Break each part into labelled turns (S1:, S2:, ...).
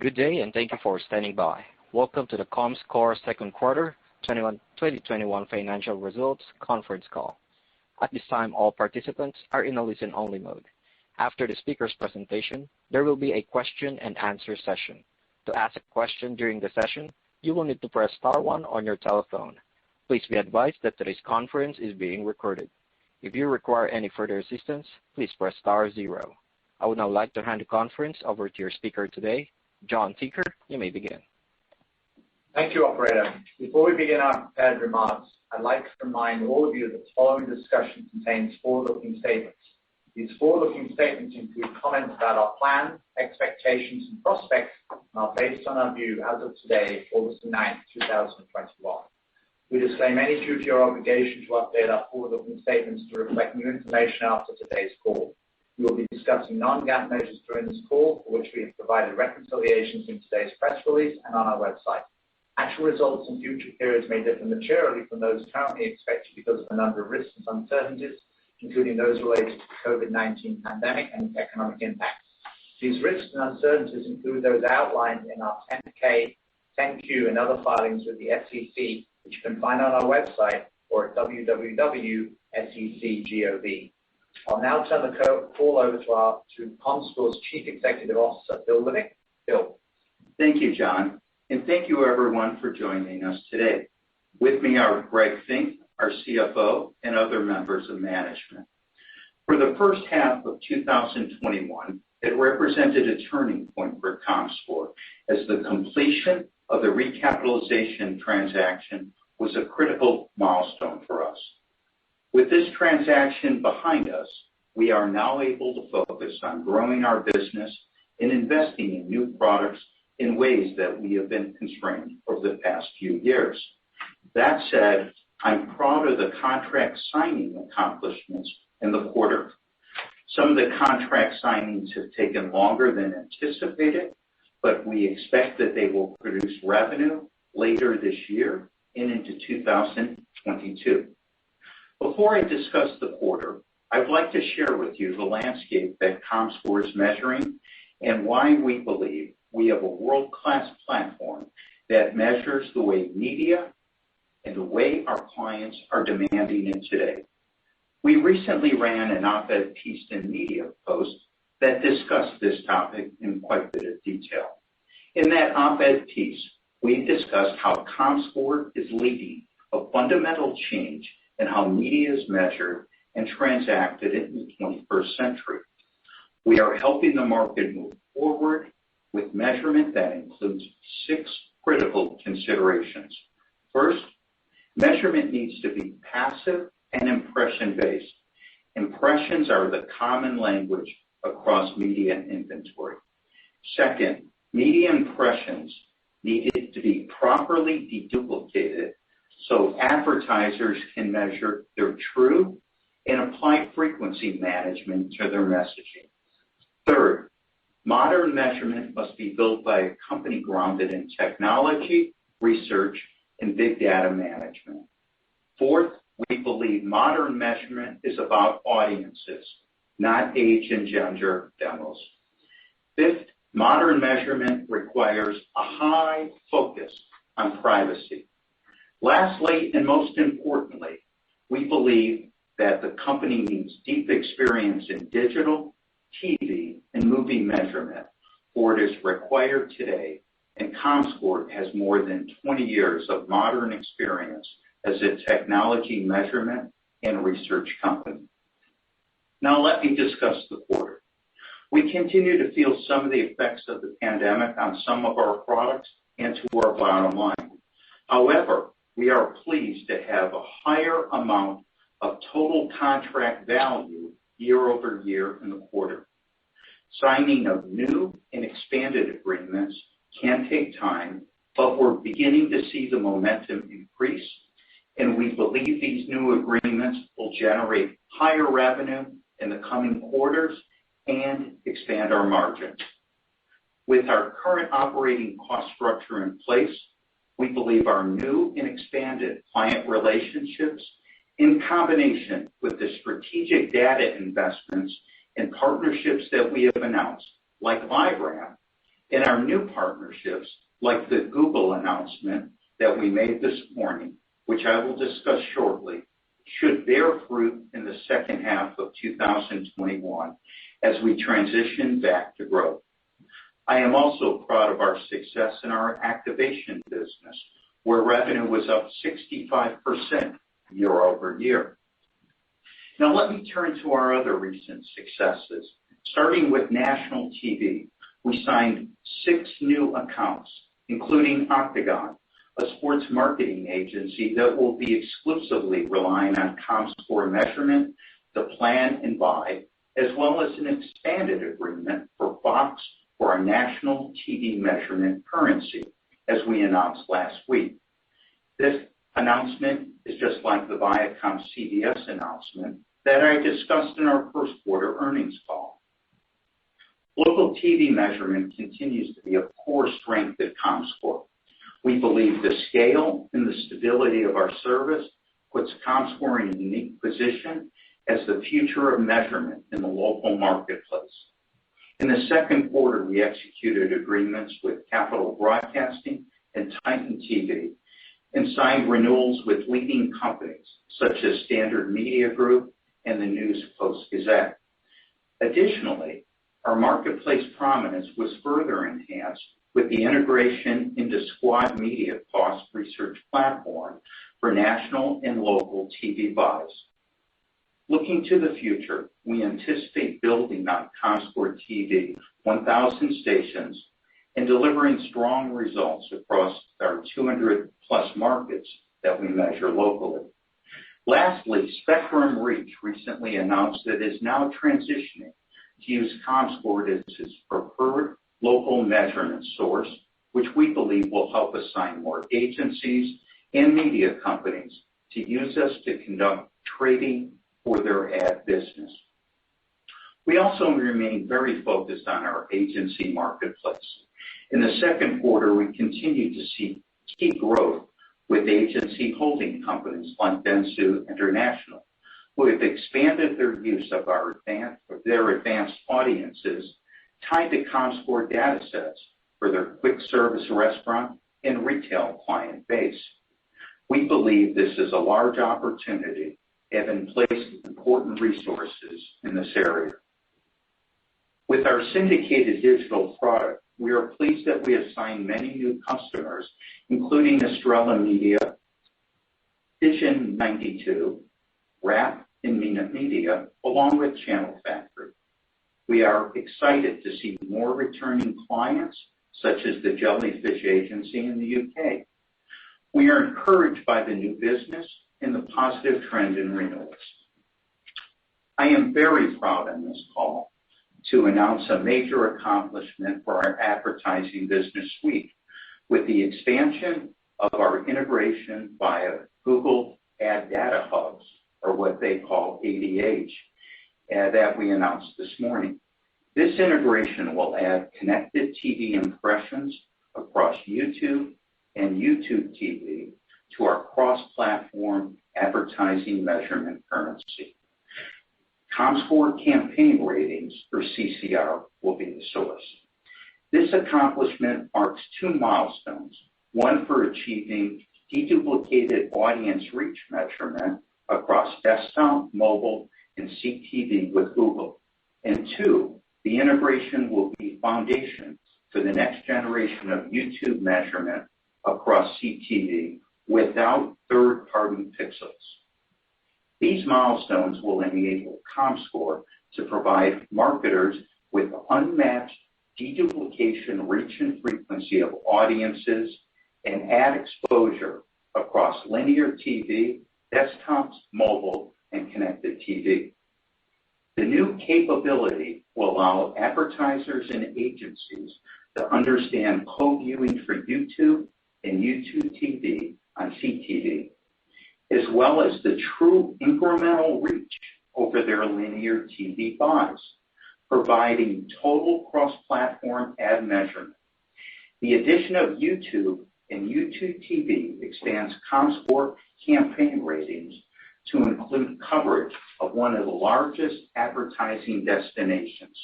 S1: Good day, and thank you for standing by. Welcome to the comScore second quarter 2021 financial results conference call. At this time, all participants are in a listen-only mode. After the speaker's presentation, there will be a question-and-answer session. To ask a question during the session, you will need to press star one on your telephone. Please be advised that today's conference is being recorded. If you require any further assistance, please press star zero. I would now like to hand the conference over to your speaker today, John Tinker. You may begin.
S2: Thank you, operator. Before we begin our prepared remarks, I'd like to remind all of you that the following discussion contains forward-looking statements. These forward-looking statements include comments about our plans, expectations, and prospects, and are based on our view as of today, August 9, 2021. We disclaim any duty or obligation to update our forward-looking statements to reflect new information after today's call. We will be discussing non-GAAP measures during this call, for which we have provided reconciliations in today's press release and on our website. Actual results in future periods may differ materially from those currently expected because of a number of risks and uncertainties, including those related to the COVID-19 pandemic and economic impacts. These risks and uncertainties include those outlined in our 10-K, 10-Q, and other filings with the SEC, which you can find on our website or at www.sec.gov. I'll now turn the call over to comScore's Chief Executive Officer, Bill Livek. Bill.
S3: Thank you, John, and thank you everyone for joining us today. With me are Greg Fink, our CFO, and other members of management. For the first half of 2021, it represented a turning point for comScore, as the completion of the recapitalization transaction was a critical milestone for us. With this transaction behind us, we are now able to focus on growing our business and investing in new products in ways that we have been constrained over the past few years. That said, I'm proud of the contract signing accomplishments in the quarter. Some of the contract signings have taken longer than anticipated, but we expect that they will produce revenue later this year and into 2022. Before I discuss the quarter, I would like to share with you the landscape that comScore is measuring and why we believe we have a world-class platform that measures the way media and the way our clients are demanding it today. We recently ran an op-ed piece in Media Post that discussed this topic in quite a bit of detail. In that op-ed piece, we discussed how comScore is leading a fundamental change in how media is measured and transacted in the 21st century. We are helping the market move forward with measurement that includes 6 critical considerations. First, measurement needs to be passive and impression-based. Impressions are the common language across media inventory. Second, media impressions needed to be properly deduplicated so advertisers can measure their true and apply frequency management to their messaging. Third, modern measurement must be built by a company grounded in technology, research, and big data management. Fourth, we believe modern measurement is about audiences, not age and gender demos. Fifth, modern measurement requires a high focus on privacy. Lastly, and most importantly, we believe that the company needs deep experience in digital, TV, and movie measurement, for it is required today, and comScore has more than 20 years of modern experience as a technology measurement and research company. Now let me discuss the quarter. We continue to feel some of the effects of the pandemic on some of our products and to our bottom line. However, we are pleased to have a higher amount of total contract value year over year in the quarter. Signing of new and expanded agreements can take time, but we're beginning to see the momentum increase, and we believe these new agreements will generate higher revenue in the coming quarters and expand our margins. With our current operating cost structure in place, we believe our new and expanded client relationships, in combination with the strategic data investments and partnerships that we have announced, like LiveRamp, And our new partnerships, like the Google announcement that we made this morning, which I will discuss shortly, should bear fruit in the second half of 2021 as we transition back to growth. I am also proud of our success in our activation business, where revenue was up 65% year over year. Now let me turn to our other recent successes. Starting with national TV, we signed 6 new accounts, including Octagon, a sports marketing agency that will be exclusively relying on comScore measurement to plan and buy, as well as an expanded agreement for Fox for our national TV measurement currency, as we announced last week. This announcement is just like the Viacom CBS announcement that I discussed in our first quarter earnings call. Local TV measurement continues to be a core strength at comScore. We believe the scale and the stability of our service puts comScore in a unique position as the future of measurement in the local marketplace. In the second quarter, we executed agreements with Capital Broadcasting and Titan TV and signed renewals with leading companies such as Standard Media Group and the News Post-Gazette. Additionally, our marketplace prominence was further enhanced with the integration into Squad Media cost research platform for national and local TV buys. Looking to the future, we anticipate building on comScore TV 1,000 stations and delivering strong results across our 200-plus markets that we measure locally. Lastly, Spectrum Reach recently announced that it is now transitioning to use comScore as its preferred local measurement source, which we believe will help assign more agencies and media companies to use us to conduct trading for their ad business. We also remain very focused on our agency marketplace. In the second quarter, we continued to see key growth with agency holding companies like Dentsu International, who have expanded their use of their advanced audiences tied to comScore data sets for their quick service restaurant and retail client base. We believe this is a large opportunity and have placed important resources in this area. With our syndicated digital product, we are pleased that we have signed many new customers, including Estrella Media, Vision 92, Rap and Minute Media, along with Channel Factory. We are excited to see more returning clients, such as the Jellyfish Agency in the UK. We are encouraged by the new business and the positive trend in renewals. I am very proud on this call to announce a major accomplishment for our advertising business suite with the expansion of our integration via Google Ad Data Hubs, or what they call ADH, that we announced this morning. This integration will add connected TV impressions across YouTube and YouTube TV to our cross-platform advertising measurement currency. comScore campaign ratings, or CCR, will be the source. This accomplishment marks 2 milestones, one for achieving deduplicated audience reach measurement across desktop, mobile, and CTV with Google, and 2, the integration will be foundation for the next generation of YouTube measurement across CTV without third-party pixels. These milestones will enable comScore to provide marketers with unmatched deduplication, reach, and frequency of audiences and ad exposure across linear TV, desktops, mobile, and connected TV. The new capability will allow advertisers and agencies to understand co-viewing for YouTube and YouTube TV on CTV, as well as the true incremental reach over their linear TV buys, providing total cross-platform ad measurement. The addition of YouTube and YouTube TV expands comScore campaign ratings to include coverage of one of the largest advertising destinations,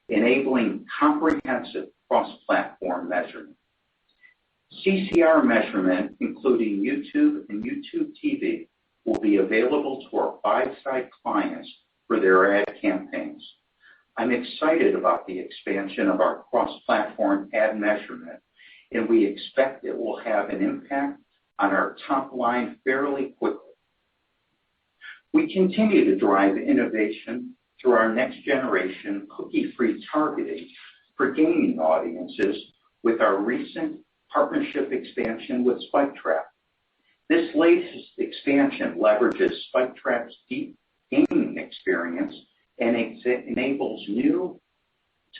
S3: enabling comprehensive cross-platform measurement. CCR measurement, including YouTube and YouTube TV, will be available to our buy-side clients for their ad campaigns. I'm excited about the expansion of our cross-platform ad measurement, and we expect it will have an impact on our top line fairly quickly. We continue to drive innovation through our next generation cookie-free targeting for gaming audiences with our recent partnership expansion with SpikeTrap. This latest expansion leverages SpikeTrap's deep gaming experience and enables new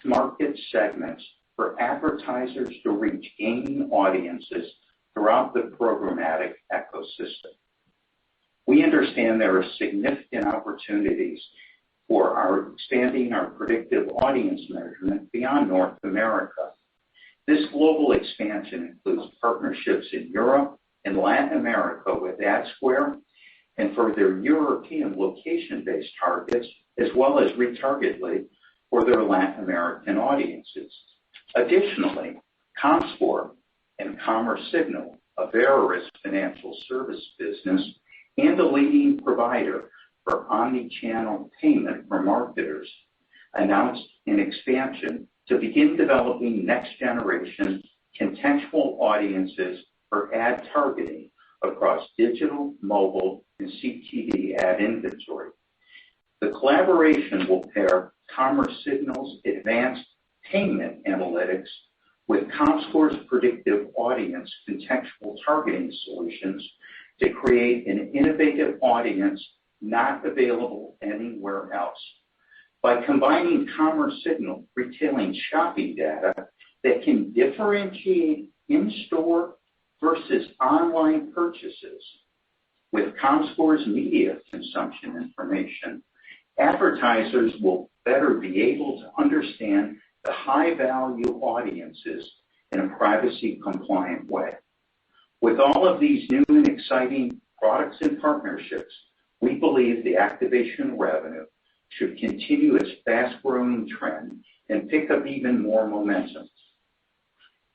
S3: to market segments for advertisers to reach gaming audiences throughout the programmatic ecosystem. We understand there are significant opportunities for expanding our predictive audience measurement beyond North America. This global expansion includes partnerships in Europe and Latin America with SCOR, and for their European location-based targets, as well as retargetedly for their Latin American audiences. Additionally, comScore and comScore, a Verisk financial service business and a leading provider for omni-channel payment for marketers, announced an expansion to begin developing next-generation contextual audiences for ad targeting across digital, mobile, and CTV ad inventory. The collaboration will pair comScore's advanced payment analytics with comScore's predictive audience contextual targeting solutions to create an innovative audience not available anywhere else. By combining comScore retailing shopping data that can differentiate in-store versus online purchases with comScore's media consumption information, advertisers will better be able to understand the high-value audiences in a privacy-compliant way. With all of these new and exciting products and partnerships, we believe the activation revenue should continue its fast-growing trend and pick up even more momentum.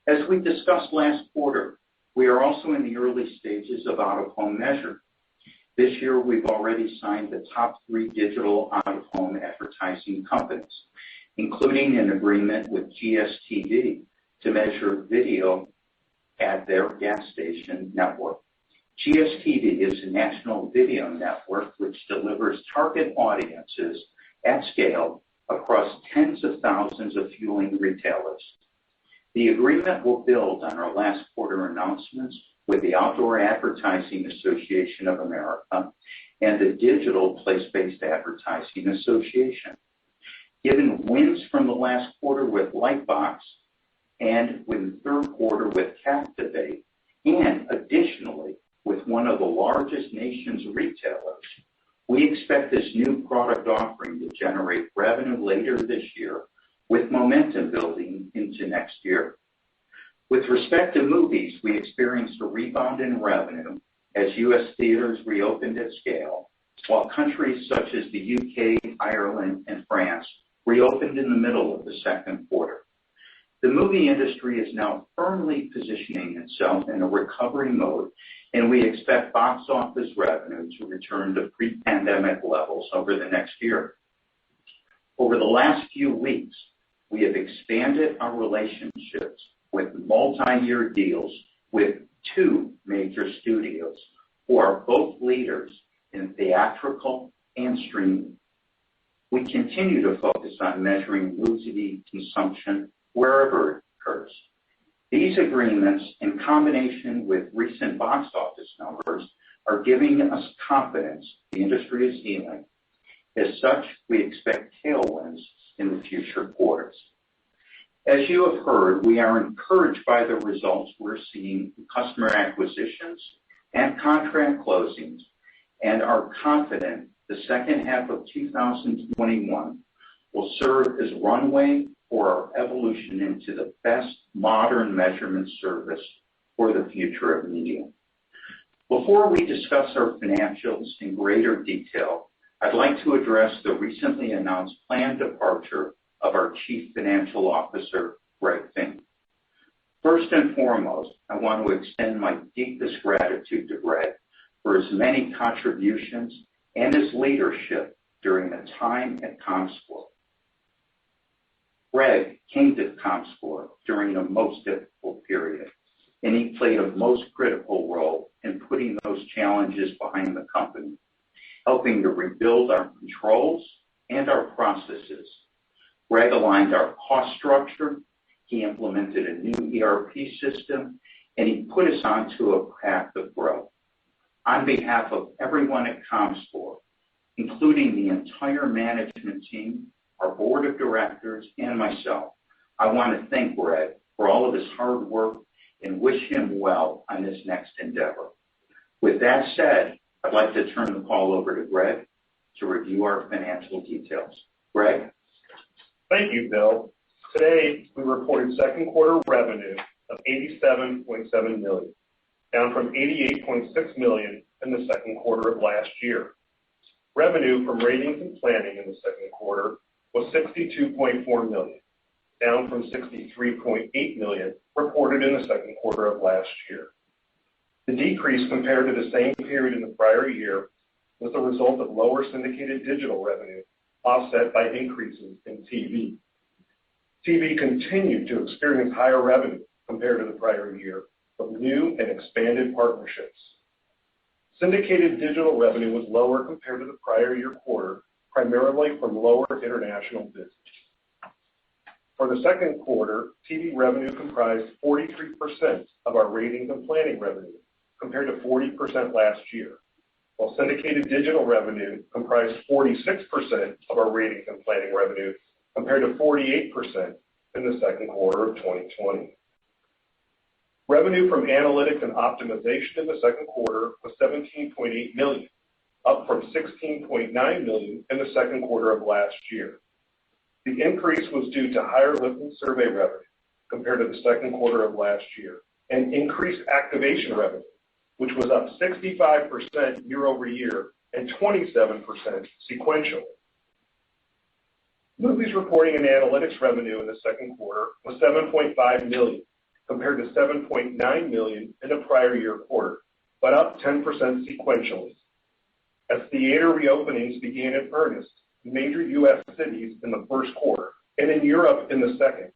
S3: As we discussed last quarter, we are also in the early stages of out-of-home measurement. This year, we've already signed the top 3 digital out-of-home advertising companies, including an agreement with GSTV to measure video at their gas station network. GSTV is a national video network which delivers target audiences at scale across tens of thousands of fueling retailers. The agreement will build on our last quarter announcements with the Outdoor Advertising Association of America and the Digital Place-Based Advertising Association. Given wins from the last quarter with Lightbox and with the third quarter with Captivate, and additionally with one of the largest nation's retailers, we expect this new product offering to generate revenue later this year with momentum building into next year. With respect to movies, we experienced a rebound in revenue as U.S. theaters reopened at scale, while countries such as the UK, Ireland, and France reopened in the middle of the second quarter. The movie industry is now firmly positioning itself in a recovery mode, and we expect box office revenue to return to pre-pandemic levels over the next year. Over the last few weeks, we have expanded our relationships with multi-year deals with 2 major studios who are both leaders in theatrical and streaming. We continue to focus on measuring movie consumption wherever it occurs. These agreements, in combination with recent box office numbers, are giving us confidence the industry is healing. As such, we expect tailwinds in the future quarters. As you have heard, we are encouraged by the results we're seeing in customer acquisitions and contract closings, and are confident the second half of 2021 will serve as runway for our evolution into the best modern measurement service for the future of media. Before we discuss our financials in greater detail, I'd like to address the recently announced planned departure of our Chief Financial Officer, Greg Fink. First and foremost, I want to extend my deepest gratitude to Greg for his many contributions and his leadership during the time at comScore. Greg came to comScore during the most difficult period, and he played a most critical role in putting those challenges behind the company, helping to rebuild our controls and our processes. Greg aligned our cost structure, he implemented a new ERP system, and he put us onto a path of growth. On behalf of everyone at comScore, including the entire management team, our board of directors, and myself, I want to thank Greg for all of his hard work and wish him well on his next endeavor. With that said, I'd like to turn the call over to Greg to review our financial details. Greg?
S4: Thank you, Bill. Today, we reported second quarter revenue of $87.7 million, down from $88.6 million in the second quarter of last year. Revenue from ratings and planning in the second quarter was $62.4 million, down from $63.8 million reported in the second quarter of last year. The decrease compared to the same period in the prior year was the result of lower syndicated digital revenue, offset by increases in TV. TV continued to experience higher revenue compared to the prior year from new and expanded partnerships. Syndicated digital revenue was lower compared to the prior year quarter, primarily from lower international business. For the second quarter, TV revenue comprised 43% of our ratings and planning revenue, compared to 40% last year, while syndicated digital revenue comprised 46% of our ratings and planning revenue, compared to 48% in the second quarter of 2020. Revenue from analytics and optimization in the second quarter was $17.8 million, up from $16.9 million in the second quarter of last year. The increase was due to higher lift and survey revenue compared to the second quarter of last year, and increased activation revenue, which was up 65% year over year and 27% sequentially. Movies reporting and analytics revenue in the second quarter was $7.5 million, compared to $7.9 million in the prior year quarter, but up 10% sequentially. As theater reopenings began in earnest in major U.S. cities in the first quarter and in Europe in the second,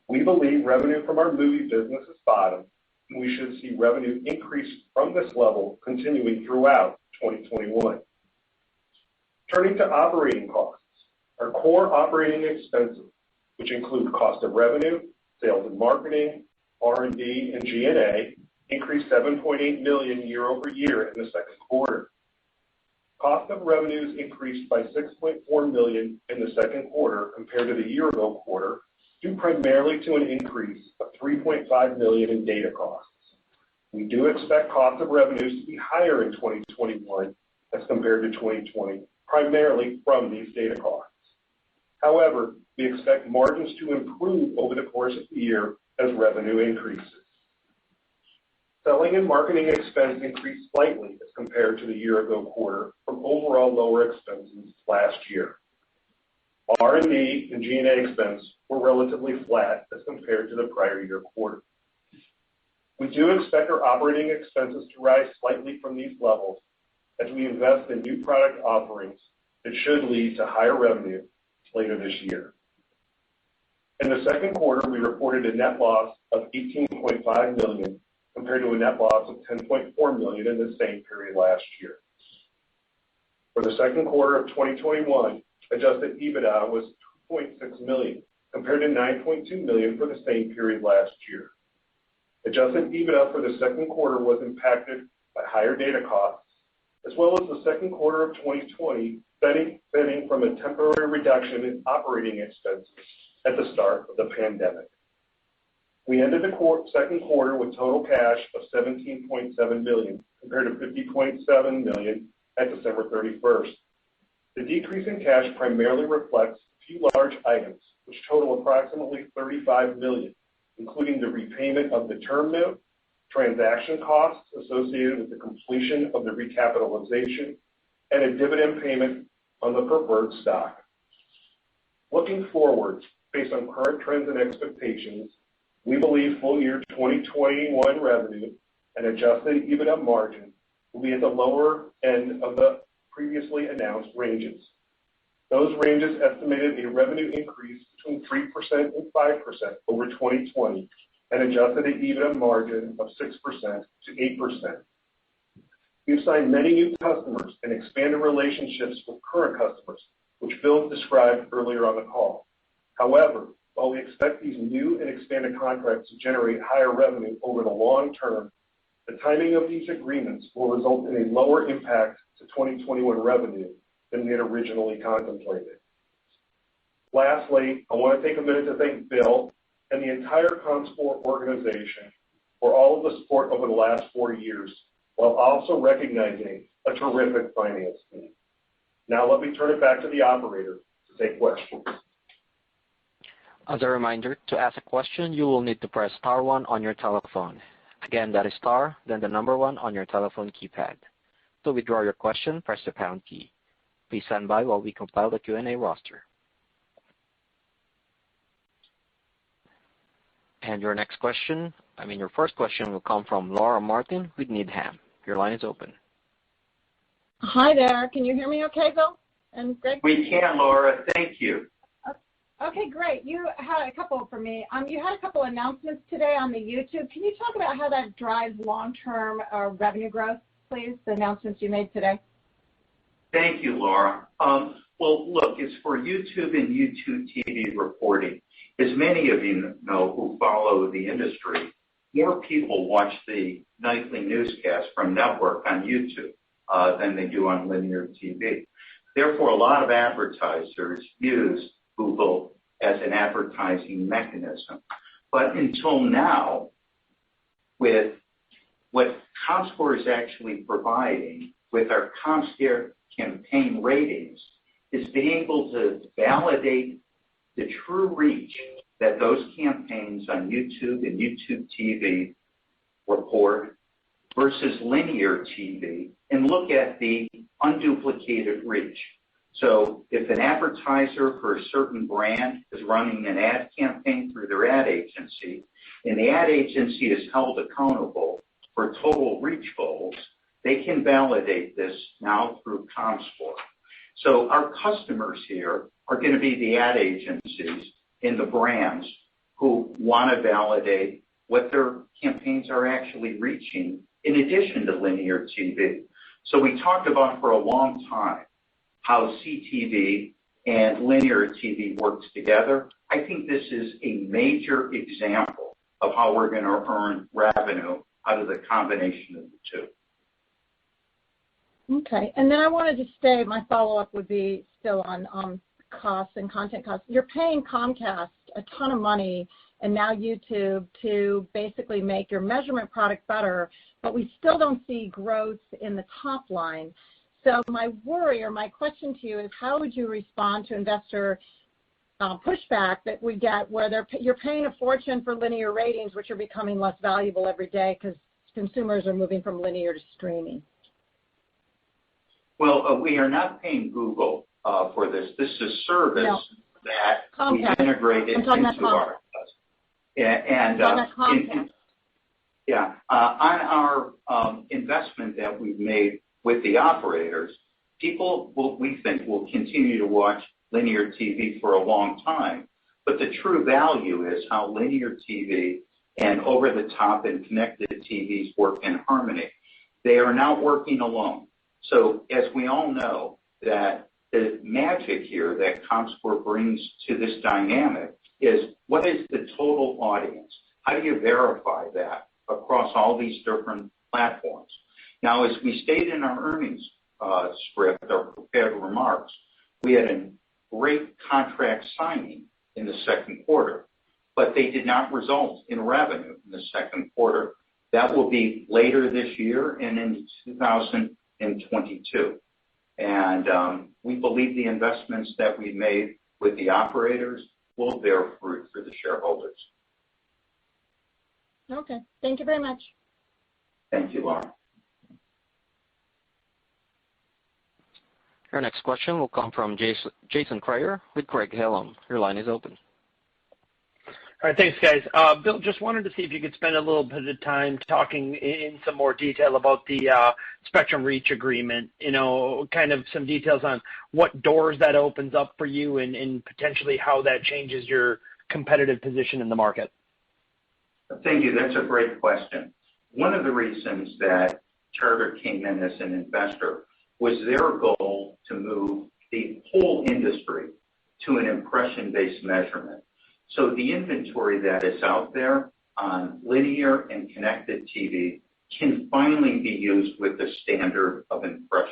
S4: we believe revenue from our movie business has bottomed, and we should see revenue increase from this level continuing throughout 2021. Turning to operating costs, our core operating expenses, which include cost of revenue, sales and marketing, R&D, and G&A, increased $7.8 million year over year in the second quarter. Cost of revenues increased by $6.4 million in the second quarter compared to the year-ago quarter, due primarily to an increase of $3.5 million in data costs. We do expect cost of revenues to be higher in 2021 as compared to 2020, primarily from these data costs. However, we expect margins to improve over the course of the year as revenue increases. Selling and marketing expense increased slightly as compared to the year-ago quarter from overall lower expenses last year. R&D and G&A expense were relatively flat as compared to the prior year quarter. We do expect our operating expenses to rise slightly from these levels as we invest in new product offerings that should lead to higher revenue later this year. In the second quarter, we reported a net loss of $18.5 million compared to a net loss of $10.4 million in the same period last year. For the second quarter of 2021, adjusted EBITDA was $2.6 million compared to $9.2 million for the same period last year. Adjusted EBITDA for the second quarter was impacted by higher data costs, as well as the second quarter of 2020 benefiting from a temporary reduction in operating expenses at the start of the pandemic. We ended the second quarter with total cash of $17.7 million compared to $50.7 million at December 31st. The decrease in cash primarily reflects a few large items, which total approximately $35 million, including the repayment of the term note, transaction costs associated with the completion of the recapitalization, and a dividend payment on the preferred stock. Looking forward, based on current trends and expectations, we believe full year 2021 revenue and adjusted EBITDA margin will be at the lower end of the previously announced ranges. Those ranges estimated a revenue increase between 3% and 5% over 2020 and adjusted EBITDA margin of 6% to 8%. We've signed many new customers and expanded relationships with current customers, which Bill described earlier on the call. However, while we expect these new and expanded contracts to generate higher revenue over the long term, the timing of these agreements will result in a lower impact to 2021 revenue than we had originally contemplated. Lastly, I want to take a minute to thank Bill and the entire comScore organization for all of the support over the last 4 years, while also recognizing a terrific finance team. Now let me turn it back to the operator to take questions.
S1: As a reminder, to ask a question, you will need to press star 1 on your telephone. Again, that is star, then the number 1 on your telephone keypad. To withdraw your question, press the pound key. Please stand by while we compile the Q&A roster. And your first question will come from Laura Martin with Needham. Your line is open.
S5: Hi there. Can you hear me okay, Bill and Greg?
S3: We can, Laura. Thank you.
S5: Okay, great. You had a couple for me. You had a couple announcements today on the YouTube. Can you talk about how that drives long-term revenue growth, please, the announcements you made today?
S3: Thank you, Laura. Well, look, it's for YouTube and YouTube TV reporting. As many of you know who follow the industry, more people watch the nightly newscast from network on YouTube than they do on linear TV. Therefore, a lot of advertisers use Google as an advertising mechanism. But until now, with what comScore is actually providing with our comScore campaign ratings, is being able to validate the true reach that those campaigns on YouTube and YouTube TV report versus linear TV and look at the unduplicated reach. So if an advertiser for a certain brand is running an ad campaign through their ad agency, and the ad agency is held accountable for total reach goals, they can validate this now through comScore. So our customers here are going to be the ad agencies and the brands who want to validate what their campaigns are actually reaching in addition to linear TV. So we talked about for a long time how CTV and linear TV works together. I think this is a major example of how we're going to earn revenue out of the combination of the two.
S5: Okay, and then I wanted to stay, my follow-up would be still on costs and content costs. You're paying Comcast a ton of money and now YouTube to basically make your measurement product better, but we still don't see growth in the top line. So my worry or my question to you is, how would you respond to investor pushback that we get where you're paying a fortune for linear ratings, which are becoming less valuable every day because consumers are moving from linear to streaming?
S3: Well, we are not paying Google for this. This is a service that Comcast. We integrated into our on our investment that we've made with the operators, people we think will continue to watch linear TV for a long time. But the true value is how linear TV and over-the-top and connected TVs work in harmony. They are not working alone. So as we all know, that the magic here that comScore brings to this dynamic is, what is the total audience? How do you verify that across all these different platforms? Now, as we stated in our earnings script, our prepared remarks, we had a great contract signing in the second quarter, but they did not result in revenue in the second quarter. That will be later this year and in 2022. And we believe the investments that we made with the operators will bear fruit for the shareholders.
S5: Okay. Thank you very much.
S3: Thank you, Laura.
S1: Our next question will come from Jason Kreyer with Craig-Hallum. Your line is open.
S6: All right, thanks, guys. Bill, just wanted to see if you could spend a little bit of time talking in some more detail about the Spectrum Reach agreement, kind of some details on what doors that opens up for you and potentially how that changes your competitive position in the market.
S3: Thank you. That's a great question. One of the reasons that Charter came in as an investor was their goal to move the whole industry to an impression-based measurement. So the inventory that is out there on linear and connected TV can finally be used with the standard of impressions.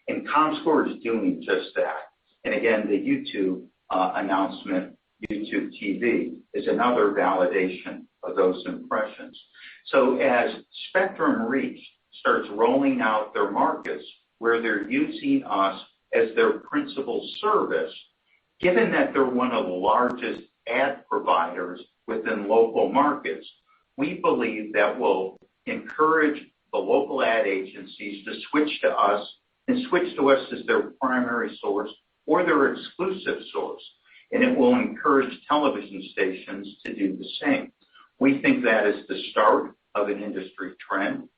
S3: And comScore is doing just that. And again, the YouTube announcement, YouTube TV, is another validation of those impressions. So as Spectrum Reach starts rolling out their markets where they're using us as their principal service, given that they're one of the largest ad providers within local markets, we believe that will encourage the local ad agencies to switch to us and switch to us as their primary source or their exclusive source. And it will encourage television stations to do the same. We think that is the start of an industry trend.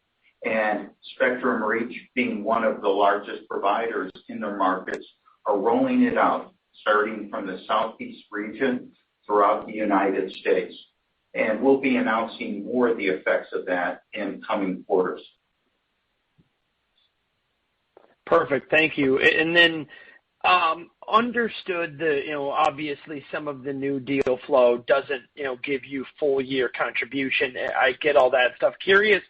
S3: And Spectrum Reach, being one of the largest providers in their markets, are rolling it out, starting from the Southeast region throughout the United States. And we'll be announcing more of the effects of that in coming quarters.
S6: Perfect. Thank you. And then understood that, obviously some of the new deal flow doesn't, give you full year contribution. I get all that stuff. Curious,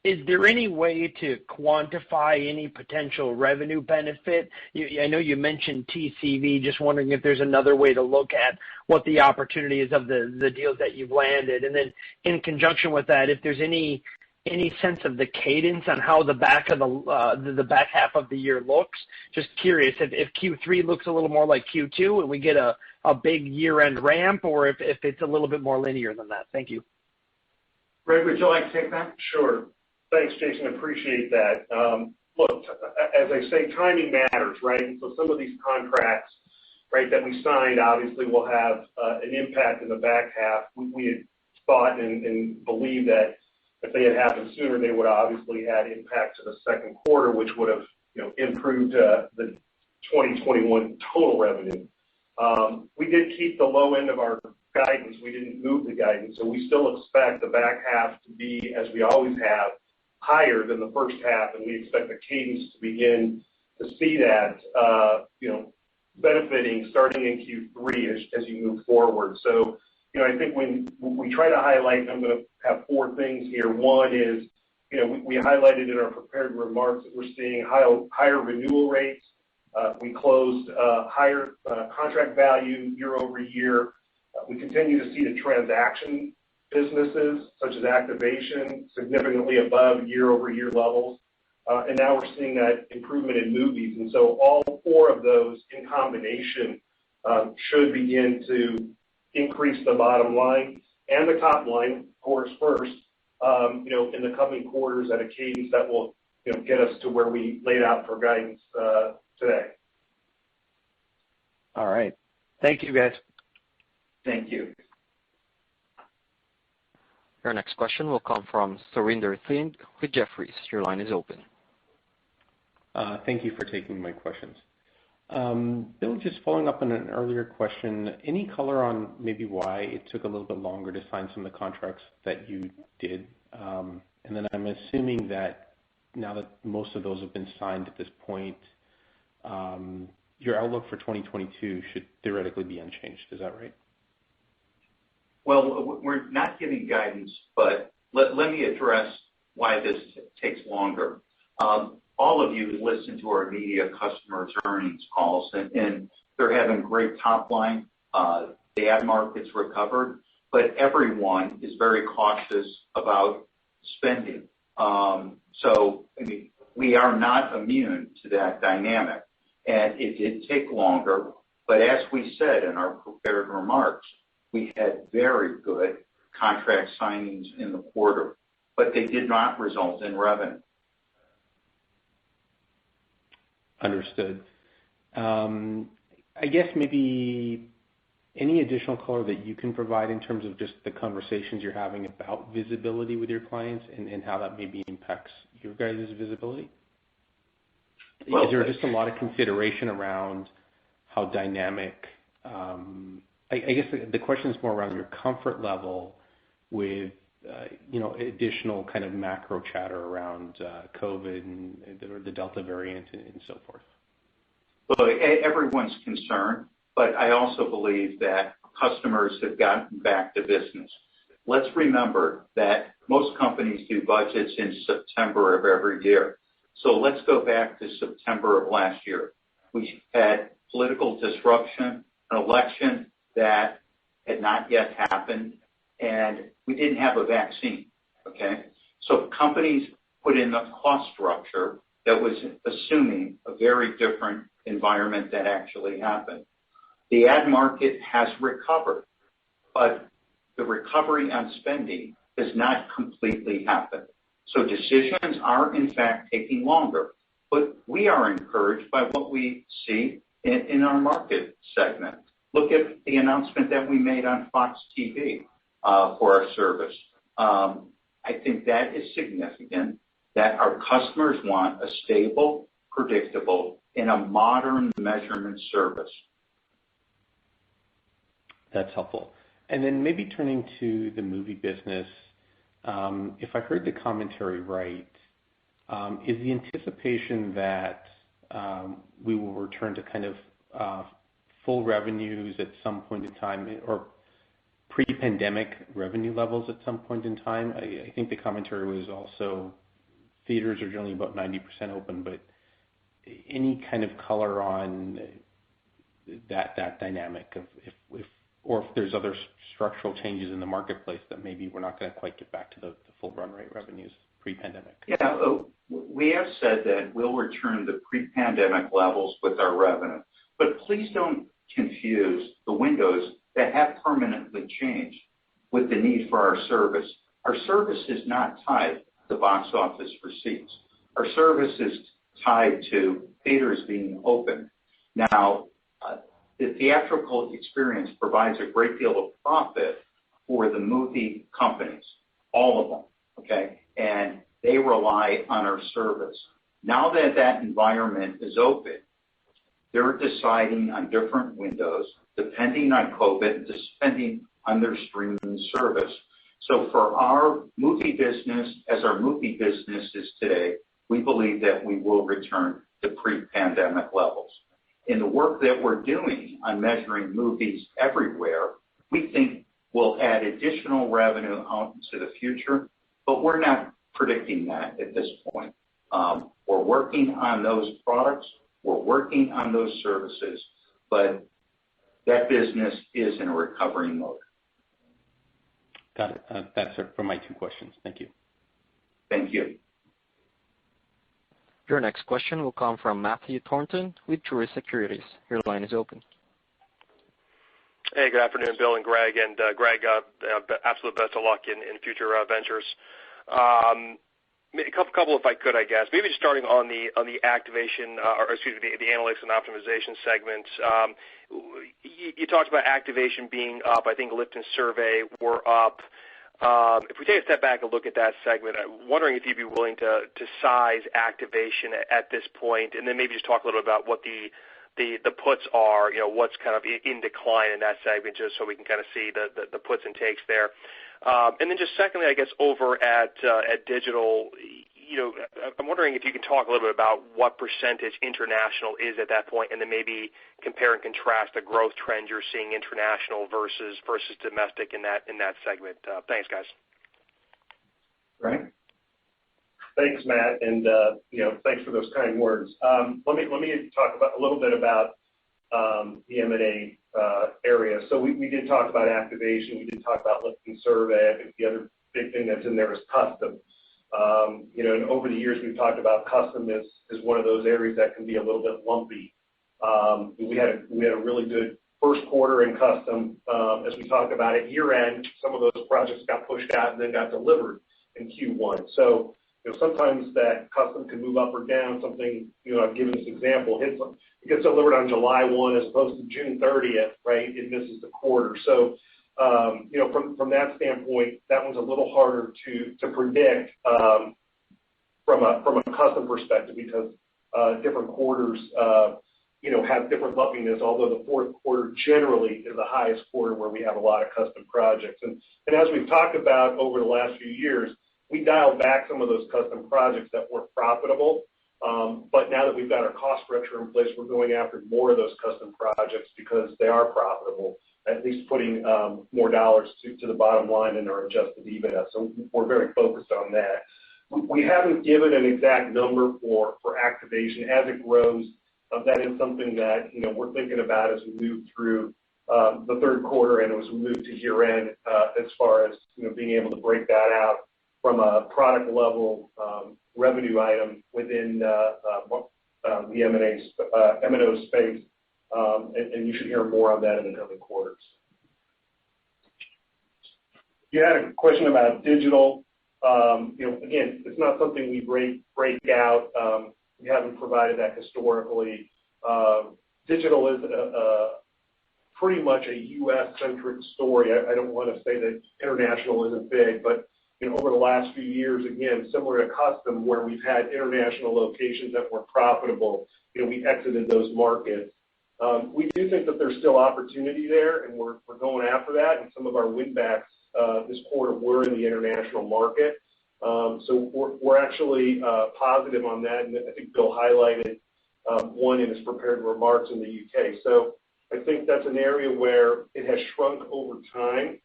S6: is there any way to quantify any potential revenue benefit? I know you mentioned TCV, just wondering if there's another way to look at what the opportunity is of the deals that you've landed. And then in conjunction with that, if there's any sense of the cadence on how the back half of the year looks. Just curious if Q3 looks a little more like Q2 and we get a big year-end ramp, or if it's a little bit more linear than that. Thank you.
S3: Greg, would you like to take that?
S4: Sure. Thanks, Jason. Appreciate that. Look, as I say, timing matters, right? So some of these contracts, right, that we signed obviously will have an impact in the back half. We had thought and believed that if they had happened sooner, they would have obviously had impact to the second quarter, which would have, improved the 2021 total revenue. We did keep the low end of our guidance. We didn't move the guidance, so we still expect the back half to be, as we always have, higher than the first half, and we expect the cadence to begin to see that, benefiting starting in Q3 as you move forward. So, I think when we try to highlight, and I'm going to have four things here. One is, we highlighted in our prepared remarks that we're seeing higher renewal rates. We closed higher contract value year over year. We continue to see the transaction businesses, such as activation, significantly above year-over-year levels. And now we're seeing that improvement in movies. And so all four of those in combination should begin to increase the bottom line and the top line, of course, first, in the coming quarters at a cadence that will, get us to where we laid out for guidance today.
S6: All right. Thank you, guys.
S3: Thank you.
S1: Your next question will come from Surinder Thind with Jefferies. Your line is open.
S7: Thank you for taking my questions. Bill, just following up on an earlier question, any color on maybe why it took a little bit longer to sign some of the contracts that you did? And then I'm assuming that now that most of those have been signed at this point, your outlook for 2022 should theoretically be unchanged. Is that right?
S3: Well, we're not giving guidance, but let me address why this takes longer. All of you listen to our media customers' earnings calls, and they're having great top line. The ad market's recovered, but everyone is very cautious about spending. We are not immune to that dynamic, and it did take longer. But as we said in our prepared remarks, we had very good contract signings in the quarter, but they did not result in revenue.
S7: Understood. I guess maybe any additional color that you can provide in terms of just the conversations you're having about visibility with your clients and how that maybe impacts your guys' visibility?
S3: Well,
S7: is there just a lot of consideration around how dynamic, I guess the question is more around your comfort level with, additional kind of macro chatter around COVID and the Delta variant and so forth?
S3: Well, everyone's concerned, but I also believe that customers have gotten back to business. Let's remember that most companies do budgets in September of every year. So let's go back to September of last year. We had political disruption, an election that had not yet happened, and we didn't have a vaccine, okay? So companies put in a cost structure that was assuming a very different environment that actually happened. The ad market has recovered, but the recovery on spending has not completely happened. So decisions are, in fact, taking longer. But we are encouraged by what we see in our market segment. Look at the announcement that we made on Fox TV for our service. I think that is significant, that our customers want a stable, predictable, and a modern measurement service.
S7: That's helpful. And then maybe turning to the movie business, if I heard the commentary right, is the anticipation that we will return to kind of full revenues at some point in time, or pre-pandemic revenue levels at some point in time? I think the commentary was also theaters are generally about 90% open, but any kind of color on that dynamic of if there's other structural changes in the marketplace that maybe we're not going to quite get back to the full run rate revenues pre-pandemic?
S3: Yeah, we have said that we'll return to pre-pandemic levels with our revenue. But please don't confuse the windows that have permanently changed with the need for our service. Our service is not tied to box office receipts. Our service is tied to theaters being open. Now, the theatrical experience provides a great deal of profit for the movie companies, all of them, okay? And they rely on our service. Now that that environment is open, they're deciding on different windows, depending on COVID, depending on their streaming service. So for our movie business, as our movie business is today, we believe that we will return to pre-pandemic levels. In the work that we're doing on measuring movies everywhere, we think we'll add additional revenue out into the future, but we're not predicting that at this point. We're working on those products, we're working on those services, but that business is in a recovery mode.
S7: Got it. That's it for my two questions. Thank you.
S3: Thank you.
S1: Your next question will come from Matthew Thornton with Truist Securities. Your line is open.
S8: Hey, good afternoon, Bill and Greg. And Greg, absolute best of luck in future ventures. A couple, if I could, I guess. Maybe just starting on the activation, the analytics and optimization segment. You talked about activation being up. I think lift and survey were up. If we take a step back and look at that segment, I'm wondering if you'd be willing to size activation at this point, and then maybe just talk a little about what the puts are, what's kind of in decline in that segment, just so we can kind of see the puts and takes there. And then just secondly, I guess over at digital, I'm wondering if you can talk a little bit about what percentage international is at that point, and then maybe compare and contrast the growth trend you're seeing international versus domestic in that segment. Thanks, guys.
S3: Right.
S4: Thanks, Matt, and thanks for those kind words. Let me talk a little bit about the M&A area. So we did talk about activation. We did talk about lift and survey. I think the other big thing that's in there is custom. And over the years we've talked about custom as one of those areas that can be a little bit lumpy. We had a really good first quarter in custom. As we talked about at year end, some of those projects got pushed out and then got delivered in Q1. So sometimes that custom can move up or down. Something, I've given this example, it gets delivered on July 1 as opposed to June 30th, right? It misses the quarter. So, from that standpoint, that one's a little harder to predict from a custom perspective because different quarters, have different lumpiness, although the fourth quarter generally is the highest quarter where we have a lot of custom projects. And as we've talked about over the last few years, we dialed back some of those custom projects that weren't profitable. But now that we've got our cost structure in place, we're going after more of those custom projects because they are profitable, at least putting more dollars to the bottom line in our adjusted EBITDA. So we're very focused on that. We haven't given an exact number for activation as it grows. That is something that, we're thinking about as we move through the third quarter and as we move to year end, as far as, being able to break that out from a product level revenue item within the M&O space. And you should hear more on that in the coming quarters. You had a question about digital. Again, it's not something we break out. We haven't provided that historically. Digital is pretty much a U.S.-centric story. I don't want to say that international isn't big, but over the last few years, again, similar to custom, where we've had international locations that were profitable, we exited those markets. We do think that there's still opportunity there, and we're going after that. And some of our win-backs this quarter were in the international market. So we're actually positive on that, and I think Bill highlighted one in his prepared remarks in the UK. So I think that's an area where it has shrunk over time,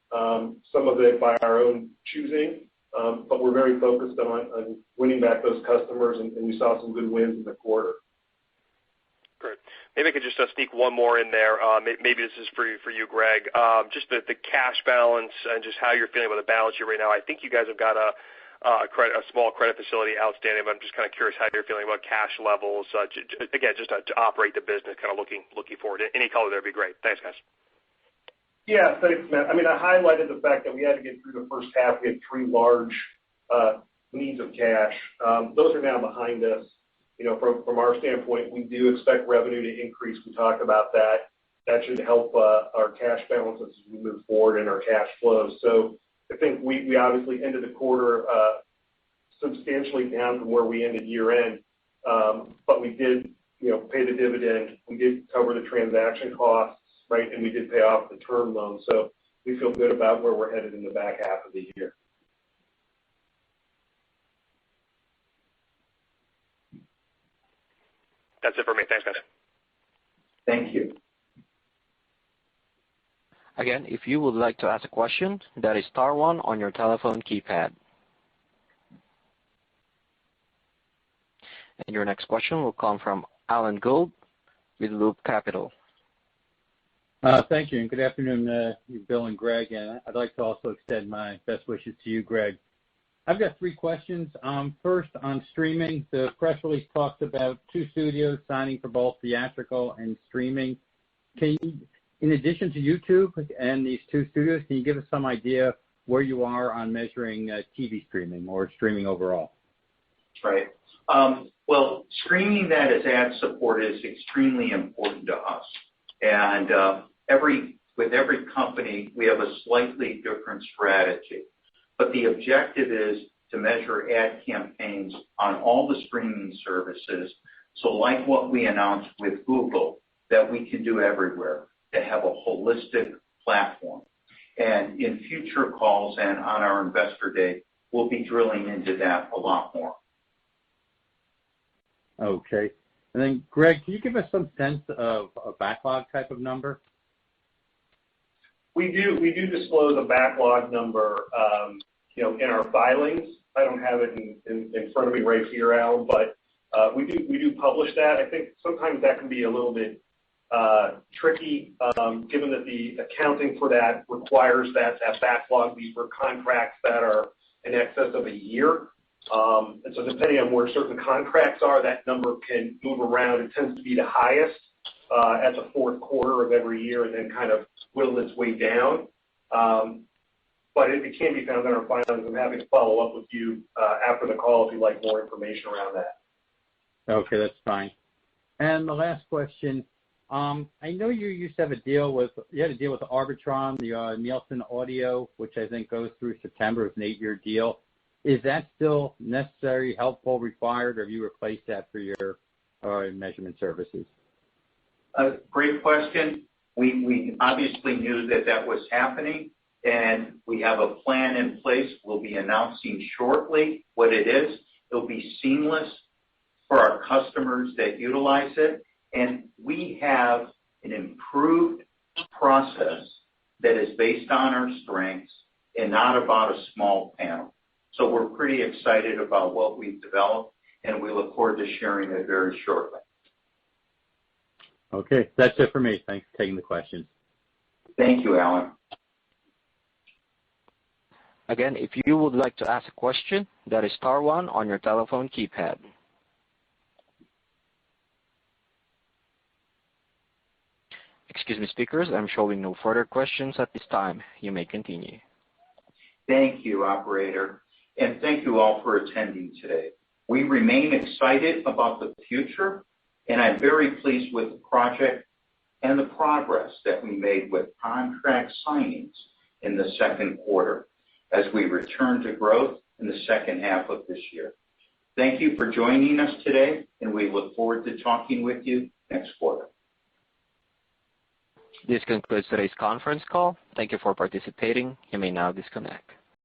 S4: some of it by our own choosing, but we're very focused on winning back those customers, and we saw some good wins in the quarter.
S8: Great. Maybe I could just sneak one more in there. Maybe this is for you, Greg. Just the cash balance and just how you're feeling about the balance sheet right now. I think you guys have got a small credit facility outstanding, but I'm just kind of curious how you're feeling about cash levels. Again, just to operate the business, kind of looking forward. Any color there would be great. Thanks, guys.
S4: Yeah, thanks, Matt. I highlighted the fact that we had to get through the first half. We had three large needs of cash. Those are now behind us. From our standpoint, we do expect revenue to increase. We talked about that. That should help our cash balances as we move forward in our cash flows. So I think we obviously ended the quarter substantially down from where we ended year end, but we did, pay the dividend. We did cover the transaction costs, right, and we did pay off the term loan. So we feel good about where we're headed in the back half of the year.
S8: That's it for me. Thanks, guys.
S3: Thank you.
S1: Again, if you would like to ask a question, that is star one on your telephone keypad. And your next question will come from Alan Gould with Loop Capital.
S9: Thank you, and good afternoon, Bill and Greg. And I'd like to also extend my best wishes to you, Greg. I've got three questions. First, on streaming, the press release talks about 2 studios signing for both theatrical and streaming. Can you, in addition to YouTube and these 2 studios, can you give us some idea where you are on measuring TV streaming or streaming overall?
S3: Right. Well, streaming that is ad-supported is extremely important to us. And with every company, we have a slightly different strategy. But the objective is to measure ad campaigns on all the streaming services. So like what we announced with Google, that we can do everywhere, to have a holistic platform. And in future calls and on our investor day, we'll be drilling into that a lot more.
S9: Okay. And then, Greg, can you give us some sense of a backlog type of number?
S4: We do disclose a backlog number, in our filings. I don't have it in front of me right here, Al, but we do publish that. I think sometimes that can be a little bit tricky, given that the accounting for that requires that backlog be for contracts that are in excess of a year. And so depending on where certain contracts are, that number can move around. It tends to be the highest at the fourth quarter of every year and then kind of whittle its way down. but it can be found in our filings. I'm happy to follow up with you after the call if you'd like more information around that.
S9: Okay, that's fine. And the last question, I know you used to have a deal with Arbitron, the Nielsen Audio, which I think goes through September. It's an 8-year deal. Is that still necessary, helpful, required, or have you replaced that for your measurement services?
S3: Great question. We obviously knew that was happening, and we have a plan in place. We'll be announcing shortly what it is. It'll be seamless for our customers that utilize it, and we have an improved process that is based on our strengths and not about a small panel. So we're pretty excited about what we've developed, and we look forward to sharing it very shortly.
S9: Okay, that's it for me. Thanks for taking the questions.
S3: Thank you, Alan.
S1: Again, if you would like to ask a question, that is star 1 on your telephone keypad. Excuse me, speakers, I'm showing no further questions at this time. You may continue.
S3: Thank you, operator, and thank you all for attending today. We remain excited about the future, and I'm very pleased with the project and the progress that we made with contract signings in the second quarter as we return to growth in the second half of this year. Thank you for joining us today, and we look forward to talking with you next quarter.
S1: This concludes today's conference call. Thank you for participating. You may now disconnect.